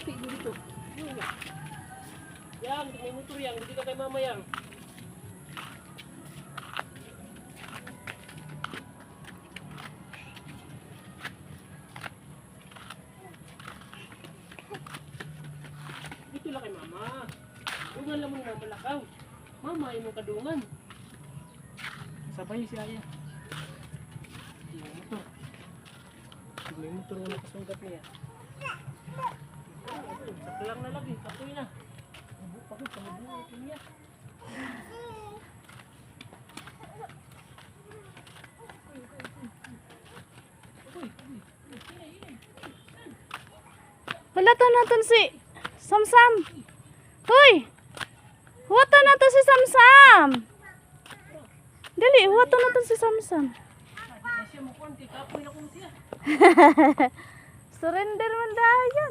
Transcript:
Pati dito. Yang, may motor yang. Dito ka kay mama yang. Dito lang kay mama. Dungan lang mo na balakaw. Mama, ay mong kadungan. Sabay si Aya. May motor. May motor na nakasungkat niya. Saklang na lagi, kapoy na. Pagod sa mabuhay ito niya. Wala natin si Samsam. Hoy! Huwata natin si Samsam. Dali, huwata natin si Samsam. Siya mo konti, kapoy na kung siya. Surrender man tayo.